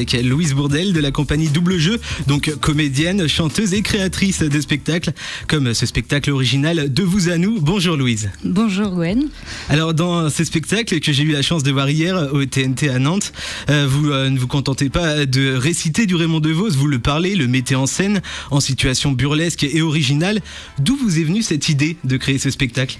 Avec Louise Bourdelle de la compagnie Double Jeu, donc comédienne, chanteuse et créatrice de spectacles, comme ce spectacle original De vous à nous. Bonjour Louise. Bonjour Gwen. Alors dans ce spectacle que j'ai eu la chance de voir hier au TNT à Nantes, vous ne vous contentez pas de réciter du Raymond DeVos, vous le parlez, le mettez en scène en situation burlesque et originale. D'où vous est venue cette idée de créer ce spectacle ?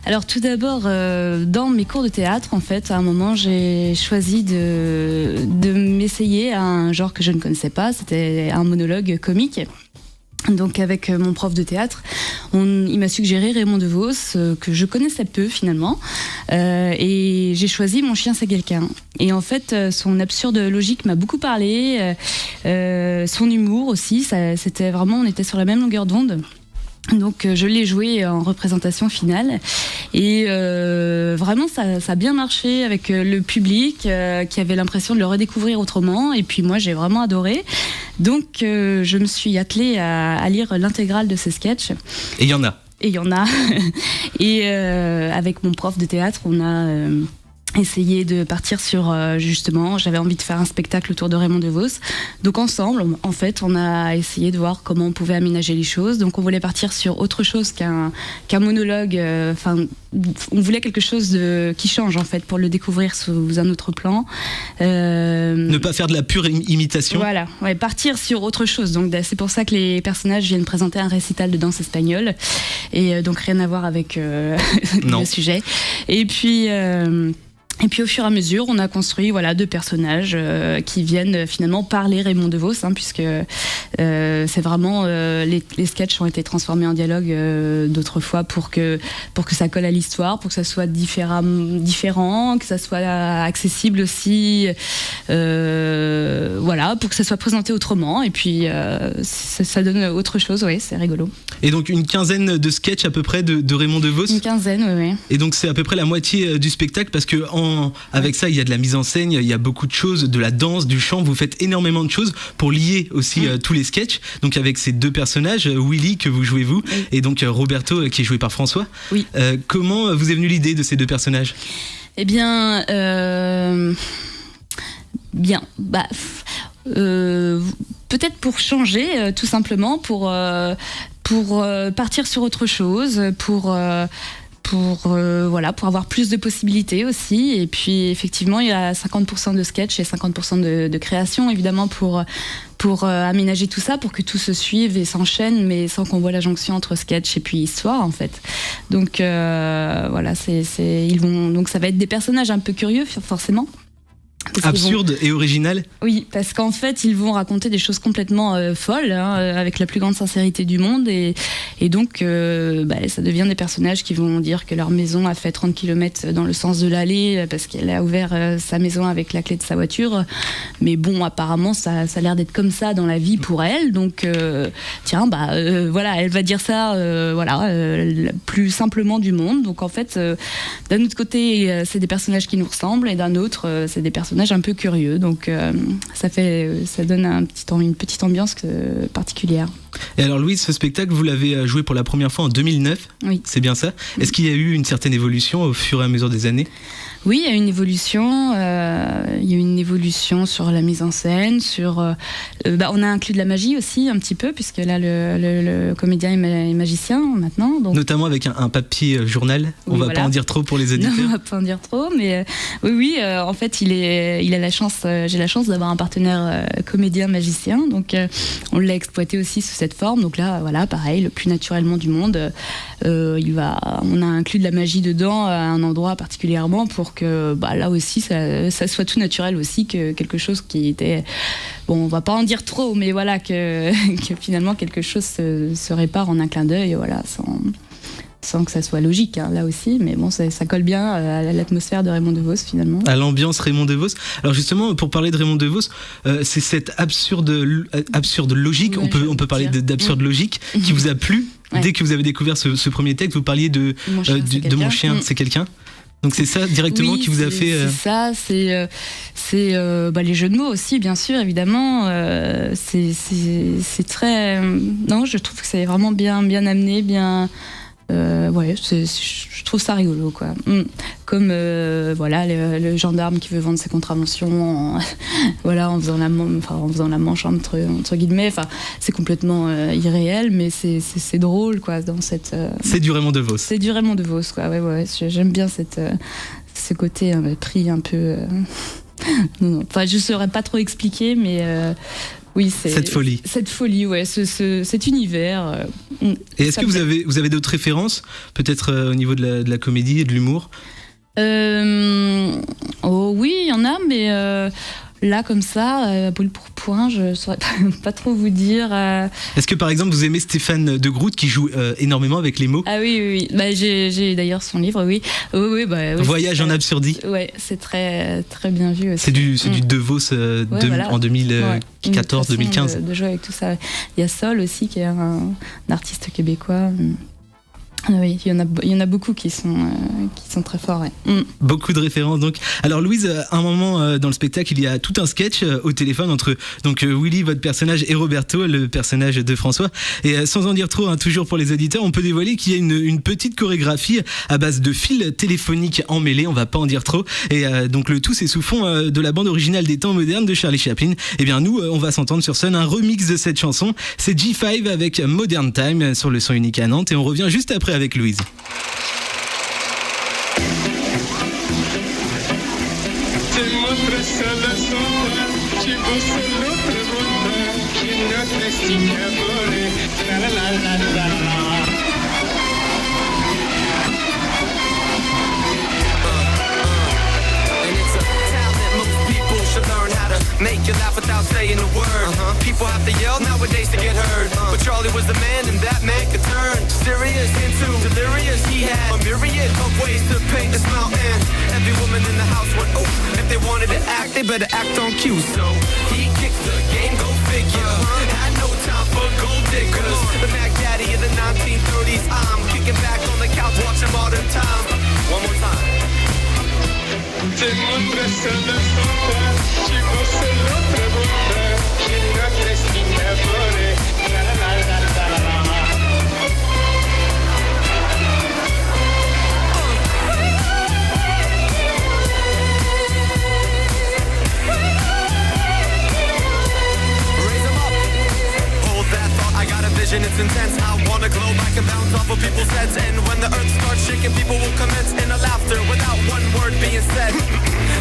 Alors tout d'abord, dans mes cours de théâtre, en fait, à un moment, j'ai choisi de m'essayer à un genre que je ne connaissais pas, c'était un monologue comique. Donc avec mon prof de théâtre, il m'a suggéré Raymond DeVos, que je connaissais peu finalement, et j'ai choisi Mon chien c'est quelqu'un. Et en fait, son absurde logique m'a beaucoup parlé, son humour aussi, c'était vraiment, on était sur la même longueur d'onde. Donc je l'ai joué en représentation finale et vraiment ça a bien marché avec le public qui avait l'impression de le redécouvrir autrement, et puis moi j'ai vraiment adoré. Donc je me suis attelée à lire l'intégrale de ces sketchs. Et il y en a. Et avec mon prof de théâtre, on a essayer de partir sur, justement, j'avais envie de faire un spectacle autour de Raymond DeVos. Donc ensemble, en fait, on a essayé de voir comment on pouvait aménager les choses. Donc on voulait partir sur autre chose qu'un monologue. On voulait quelque chose qui change, en fait, pour le découvrir sous un autre plan. Ne pas faire de la pure imitation. Voilà, ouais, partir sur autre chose. Donc c'est pour ça que les personnages viennent présenter un récital de danse espagnole. Et donc rien à voir avec le sujet. Et puis au fur et à mesure, on a construit deux personnages qui viennent finalement parler Raymond DeVos, puisque c'est vraiment les sketchs ont été transformés en dialogue d'autrefois pour que ça colle à l'histoire, pour que ça soit différent, que ça soit accessible aussi, pour que ça soit présenté autrement. Et puis ça donne autre chose, ouais, c'est rigolo. Et donc une quinzaine de sketchs à peu près de Raymond DeVos. Une quinzaine, oui. Et donc c'est à peu près la moitié du spectacle, parce que avec ça, il y a de la mise en scène, il y a beaucoup de choses, de la danse, du chant. Vous faites énormément de choses pour lier aussi tous les sketchs. Donc avec ces deux personnages, Willy que vous jouez vous, et donc Roberto qui est joué par François. Oui. Comment vous est venue l'idée de ces deux personnages ? Eh bien, peut-être pour changer, tout simplement, pour partir sur autre chose, pour avoir plus de possibilités aussi. Et puis effectivement, il y a 50% de sketch et 50% de création, évidemment, pour aménager tout ça, pour que tout se suive et s'enchaîne, mais sans qu'on voit la jonction entre sketch et puis histoire, en fait. Donc donc ça va être des personnages un peu curieux, forcément. Absurde et original. Oui, parce qu'en fait, ils vont raconter des choses complètement folles, avec la plus grande sincérité du monde, et donc ça devient des personnages qui vont dire que leur maison a fait 30 km dans le sens de l'allée parce qu'elle a ouvert sa maison avec la clé de sa voiture. Mais bon, apparemment, ça a l'air d'être comme ça dans la vie pour elle. Donc, elle va dire ça, plus simplement du monde. Donc, en fait, d'un autre côté, c'est des personnages qui nous ressemblent, et d'un autre, c'est des personnages un peu curieux, donc ça donne une petite ambiance particulière. Et alors Louise, ce spectacle, vous l'avez joué pour la première fois en 2009, oui. C'est bien ça ? Est-ce qu'il y a eu une certaine évolution au fur et à mesure des années ? Oui, il y a une évolution. Il y a une évolution sur la mise en scène, on a inclus de la magie aussi un petit peu, puisque là le comédien est magicien maintenant. Donc... Notamment avec un papier journal. On va pas en dire trop pour les auditeurs. Non, on va pas en dire trop, mais en fait il a la chance. J'ai la chance d'avoir un partenaire comédien magicien, donc on l'a exploité aussi sous cette forme. Donc là, pareil, le plus naturellement du monde. On a inclus de la magie dedans à un endroit particulièrement pour que là aussi ça soit tout naturel aussi, que quelque chose qui était on va pas en dire trop, mais que finalement quelque chose se répare en un clin d'œil, sans que ça soit logique, là aussi, mais bon, ça colle bien à l'atmosphère de Raymond DeVos, finalement. À l'ambiance Raymond DeVos. Alors justement, pour parler de Raymond DeVos, c'est cette absurde logique, on peut parler d'absurde logique, qui vous a plu dès que vous avez découvert ce premier texte. Vous parliez de Mon chien, c'est quelqu'un. Donc c'est ça directement qui vous a fait... C'est les jeux de mots aussi, bien sûr, évidemment. C'est très... Non, je trouve que c'est vraiment bien amené, bien Ouais, je trouve ça rigolo, quoi. Comme voilà, le gendarme qui veut vendre ses contraventions en faisant la manche entre guillemets. Enfin, c'est complètement irréel, mais c'est drôle, quoi. Dans cette. C'est du Raymond DeVos. C'est du Raymond DeVos, quoi. Ouais, j'aime bien ce côté pris un peu. Non. Enfin, je saurais pas trop expliquer, mais. Oui, cette folie, ouais, cet univers. Et est-ce que vous avez d'autres références, peut-être au niveau de la comédie et de l'humour? Oh oui, il y en a, mais là, comme ça, boule pour point, je saurais pas trop vous dire. Est-ce que, par exemple, vous aimez Stéphane de Groot qui joue énormément avec les mots? Ah oui. Bah, j'ai d'ailleurs son livre, oui. Oui, Voyage en absurdie. Ouais, c'est très, très bien vu aussi. C'est du DeVos en 2014-2015. De jouer avec tout ça. Il y a Sol aussi, qui est un artiste québécois. Oui, il y en a beaucoup qui sont très forts. Ouais. Beaucoup de références donc. Alors Louise, à un moment dans le spectacle, il y a tout un sketch au téléphone entre donc Willy, votre personnage, et Roberto, le personnage de François. Et sans en dire trop, toujours pour les auditeurs, on peut dévoiler qu'il y a une petite chorégraphie à base de fils téléphoniques emmêlés. On va pas en dire trop. Et donc le tout, c'est sous fond de la bande originale des temps modernes de Charlie Chaplin. Et bien nous, on va s'entendre sur scène un remix de cette chanson. C'est G5 avec Modern Time sur le son unique à Nantes. Et on revient juste après avec Louise. Make you laugh without saying a word. People have to yell nowadays to get heard. But Charlie was the man, and that man could turn serious into delirious. He had a myriad of ways to paint this mountain. Every woman in the house went, oh, if they wanted to act, they better act on cue. So he kicked the game, go figure. Had no time for gold diggers. The Mac Daddy in the 1930s. I'm kicking back on the couch watching Modern Time. One more time. Te montres el desmonte, chicos el otro bote, que no te estima pone, la la la la la la la. Raise 'em up. Hold that thought, I got a vision, it's intense. I wanna glow back and bounce off of people's heads. And when the earth starts shaking, people will commence in a laughter without one word being said.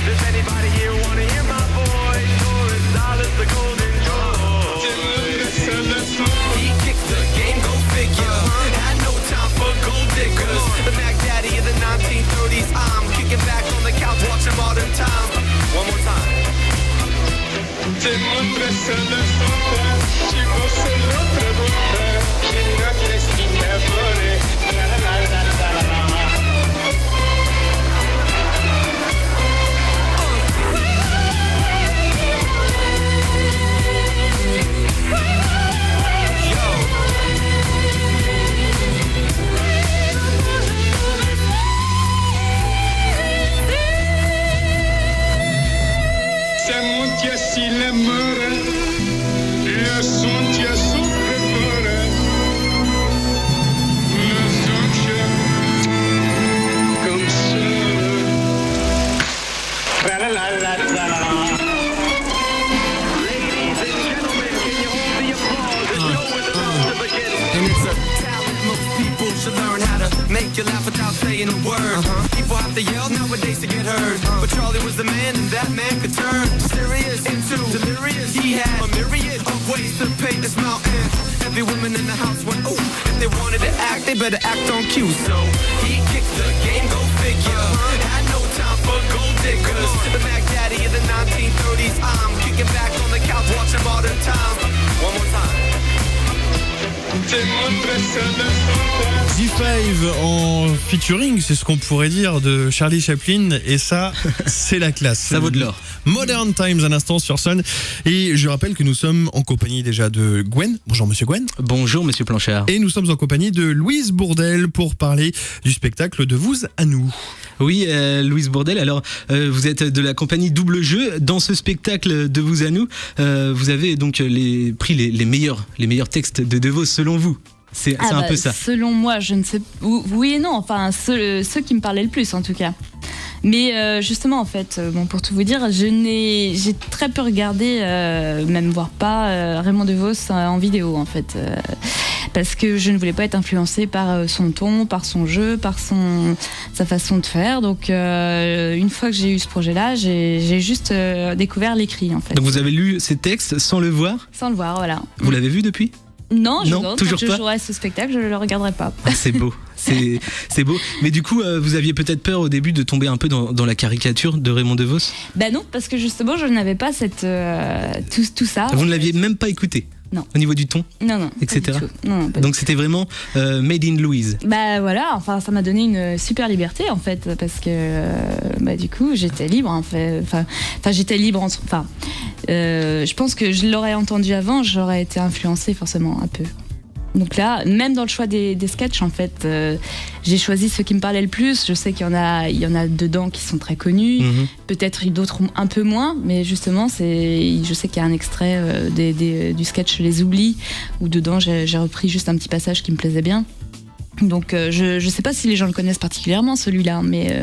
Does anybody here wanna hear my voice? $100 the golden joy. He kicked the game, go figure. Had no time for gold diggers. The Mac Daddy in the 1930s. I'm kicking back on the couch watching Modern Time. One more time. Te montres el desmonte, chicos el otro bote, que no te estima pone, la la la la la la la. Make you laugh without saying a word. People have to yell nowadays to get heard. But Charlie was the man, and that man could turn serious into delirious. He had a myriad of ways to paint this mountain. Every woman in the house went, oh, if they wanted to act, they better act on cue. So he kicked the game, go figure. Had no time for gold diggers. The Mac Daddy in the 1930s. I'm kicking back on the couch watching Modern Time. One more time. G5 en featuring, c'est ce qu'on pourrait dire de Charlie Chaplin, et ça, c'est la classe. Ça vaut de l'or. Modern Times, un instant sur Sun. Et je rappelle que nous sommes en compagnie déjà de Gwen. Bonjour Monsieur Gwen. Bonjour Monsieur Planchard. Et nous sommes en compagnie de Louise Bourdel pour parler du spectacle De vous à nous. Oui, Louise Bourdel, alors vous êtes de la compagnie Double Jeu. Dans ce spectacle De vous à nous, vous avez donc pris les meilleurs textes de DeVos selon vous. C'est un peu ça. Selon moi, je ne sais. Oui et non. Enfin, ceux qui me parlaient le plus, en tout cas. Mais justement, en fait, pour tout vous dire, j'ai très peu regardé, même voire pas, Raymond DeVos en vidéo, en fait. Parce que je ne voulais pas être influencée par son ton, par son jeu, par sa façon de faire. Donc, une fois que j'ai eu ce projet-là, j'ai juste découvert l'écrit, en fait. Donc, vous avez lu ces textes sans le voir ? Sans le voir, voilà. Vous l'avez vu depuis ? Non, toujours quand pas. je jouerai à ce spectacle, je ne le regarderai pas. Ah, c'est beau, c'est beau. Mais du coup, vous aviez peut-être peur au début de tomber un peu dans la caricature de Raymond DeVos ? Ben non, parce que justement, je n'avais pas tout ça. Vous ne l'aviez même pas écouté ? Non. Au niveau du ton ? Non. Etc. Non, donc c'était vraiment Made in Louise. Bah voilà, enfin ça m'a donné une super liberté en fait, parce que du coup j'étais libre en fait. Enfin j'étais libre. Je pense que je l'aurais entendu avant, j'aurais été influencée forcément un peu. Donc là, même dans le choix des sketchs, en fait, j'ai choisi ceux qui me parlaient le plus. Je sais qu'il y en a dedans qui sont très connus, peut-être d'autres un peu moins, mais justement, je sais qu'il y a un extrait du sketch Les Oublis, où dedans j'ai repris juste un petit passage qui me plaisait bien. Donc je sais pas si les gens le connaissent particulièrement celui-là, mais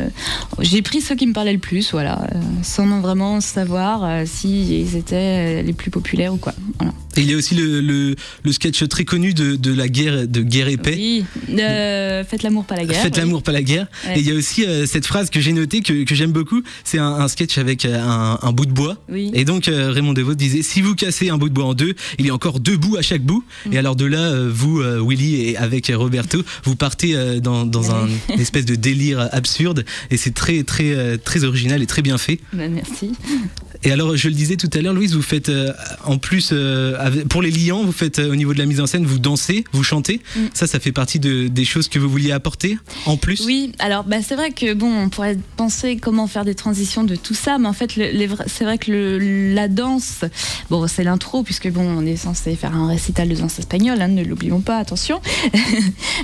j'ai pris ceux qui me parlaient le plus, voilà, sans vraiment savoir si ils étaient les plus populaires ou quoi. Voilà. Et il y a aussi le sketch très connu de la guerre, de Guerre et Paix. Oui, faites l'amour pas la guerre. Faites l'amour pas la guerre. Ouais. Et il y a aussi cette phrase que j'ai notée que j'aime beaucoup. C'est un sketch avec un bout de bois. Oui. Et donc Raymond DeVos disait: si vous cassez un bout de bois en deux, il y a encore 2 bouts à chaque bout. Et alors de là, vous, Willy et avec Roberto, vous partez dans une espèce de délire absurde. Et c'est très très très original et très bien fait. Merci. Et alors, je le disais tout à l'heure, Louise, vous faites en plus, pour les liants, vous faites au niveau de la mise en scène, vous dansez, vous chantez. Ça fait partie des choses que vous vouliez apporter en plus. Oui, alors c'est vrai que on pourrait penser comment faire des transitions de tout ça, mais en fait, c'est vrai que la danse, c'est l'intro, puisque on est censé faire un récital de danse espagnole, ne l'oublions pas, attention.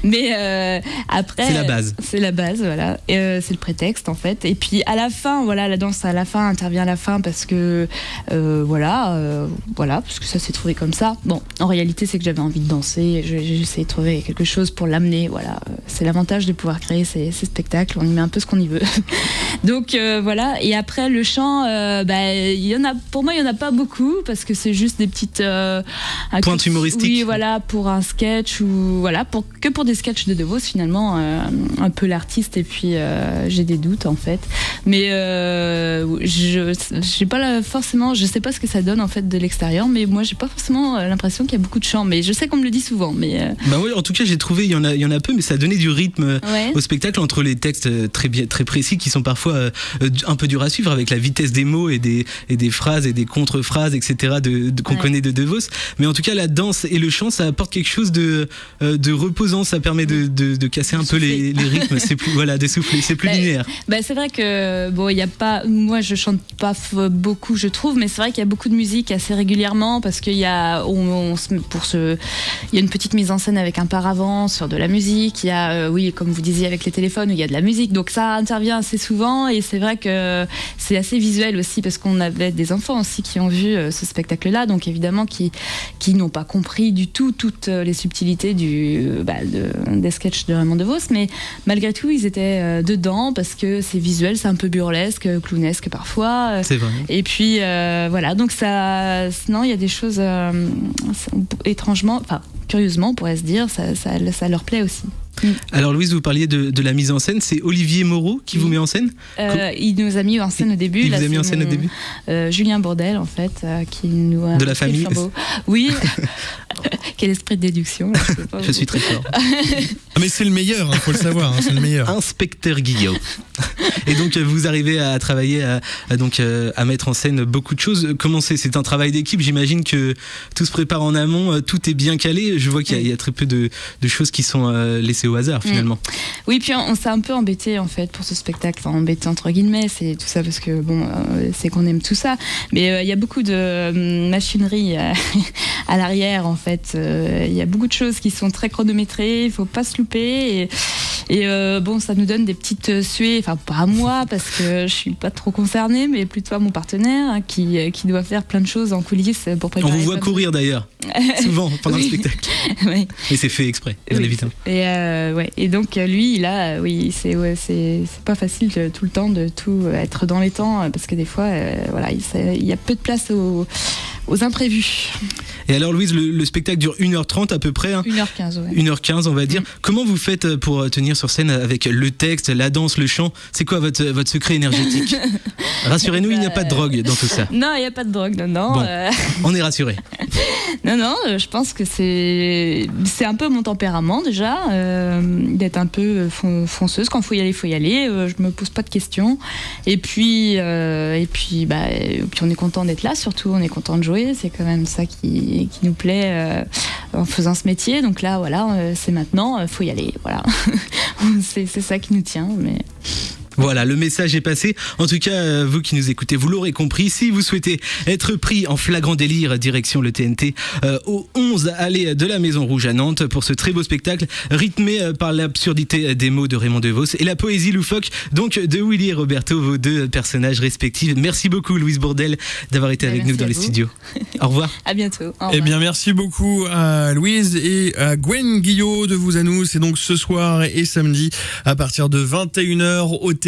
Mais après, c'est la base. C'est la base, voilà. C'est le prétexte en fait. Et puis à la fin, la danse à la fin intervient à la fin parce que parce que ça s'est trouvé comme ça. En réalité, c'est que j'avais envie de danser. J'ai essayé de trouver quelque chose pour l'amener. Voilà, c'est l'avantage de pouvoir créer ces spectacles. On y met un peu ce qu'on y veut. Donc voilà. Et après le chant, pour moi, il y en a pas beaucoup parce que c'est juste des petites pointes humoristiques. Oui, voilà, pour un sketch ou pour des sketchs de DeVos finalement, un peu l'artiste. Et puis j'ai des doutes en fait. Mais j'ai pas forcément, je sais pas ce que ça donne en fait de l'extérieur, mais moi j'ai pas forcément l'impression qu'il y a beaucoup de chants, mais je sais qu'on me le dit souvent. Mais oui, en tout cas j'ai trouvé il y en a peu, mais ça a donné du rythme au spectacle entre les textes très précis qui sont parfois un peu durs à suivre avec la vitesse des mots et des phrases et des contre-phrases, etc. qu'on connaît de DeVos. Mais en tout cas la danse et le chant, ça apporte quelque chose de reposant, ça permet de casser un peu les rythmes. C'est plus de souffler, c'est plus linéaire. C'est vrai que il y a pas, moi je chante pas beaucoup je trouve, mais c'est vrai qu'il y a beaucoup de musique assez régulièrement parce qu'il y a il y a une petite mise en scène avec un paravent sur de la musique, il y a comme vous disiez avec les téléphones où il y a de la musique, donc ça intervient assez souvent et c'est vrai que c'est assez visuel aussi parce qu'on avait des enfants aussi qui ont vu ce spectacle là, donc évidemment qui n'ont pas compris du tout toutes les subtilités des sketchs de Raymond DeVos, mais malgré tout ils étaient dedans parce que c'est visuel, c'est un peu burlesque, clownesque parfois. C'est vrai. Et puis donc ça, sinon il y a des choses étrangement, curieusement on pourrait se dire, ça leur plaît aussi. Alors Louise, vous parliez de la mise en scène, c'est Olivier Moreau qui vous met en scène ? Il nous a mis en scène au début. Il vous a mis en scène au début ? Julien Bourdel en fait, qui nous a... De la famille ? Oui. Quel esprit de déduction. Je suis très fort. Mais c'est le meilleur, faut le savoir, c'est le meilleur. Inspecteur Guillaume. Et donc vous arrivez à travailler, à mettre en scène beaucoup de choses. Comment c'est un travail d'équipe, j'imagine que tout se prépare en amont, tout est bien calé. Je vois qu'il y a très peu de choses qui sont laissées au hasard finalement. Oui, puis on s'est un peu embêté en fait pour ce spectacle, embêté entre guillemets, c'est tout ça parce que c'est qu'on aime tout ça, mais il y a beaucoup de machinerie à l'arrière en fait, il y a beaucoup de choses qui sont très chronométrées, il faut pas se louper Et bon, ça nous donne des petites suées, enfin pas à moi parce que je suis pas trop concernée, mais plutôt à mon partenaire hein, qui doit faire plein de choses en coulisses pour préparer. On vous voit courir d'ailleurs, souvent pendant le spectacle. Oui. Et c'est fait exprès, bien évidemment. Et donc lui, c'est pas facile tout le temps de tout être dans les temps parce que des fois, il y a peu de place aux imprévus. Et alors Louise, le spectacle dure 1h30 à peu près. 1h15, ouais. 1h15 on va dire. Comment vous faites pour tenir sur scène avec le texte, la danse, le chant? C'est quoi votre secret énergétique? Rassurez-nous, il n'y a pas de drogue dans tout ça. Non, il n'y a pas de drogue, non. Bon, on est rassurés. Non, je pense que c'est un peu mon tempérament déjà, d'être un peu fonceuse. Quand il faut y aller, je me pose pas de questions. Et puis on est content d'être là, surtout on est content de jouer. C'est quand même ça qui nous plaît en faisant ce métier. Donc là, voilà, c'est maintenant, faut y aller. Voilà, c'est ça qui nous tient. Mais Voilà, le message est passé. En tout cas, vous qui nous écoutez, vous l'aurez compris. Si vous souhaitez être pris en flagrant délire, direction le TNT, au 11 allée de la Maison Rouge à Nantes pour ce très beau spectacle, rythmé par l'absurdité des mots de Raymond DeVos et la poésie loufoque donc de Willy et Roberto, vos deux personnages respectifs. Merci beaucoup Louise Bourdelle d'avoir été avec nous dans les studios. Au revoir. À bientôt. Au revoir. Eh bien, merci beaucoup à Louise et à Gwen Guillot de Vous à nous. C'est donc ce soir et samedi à partir de 21h au TNT.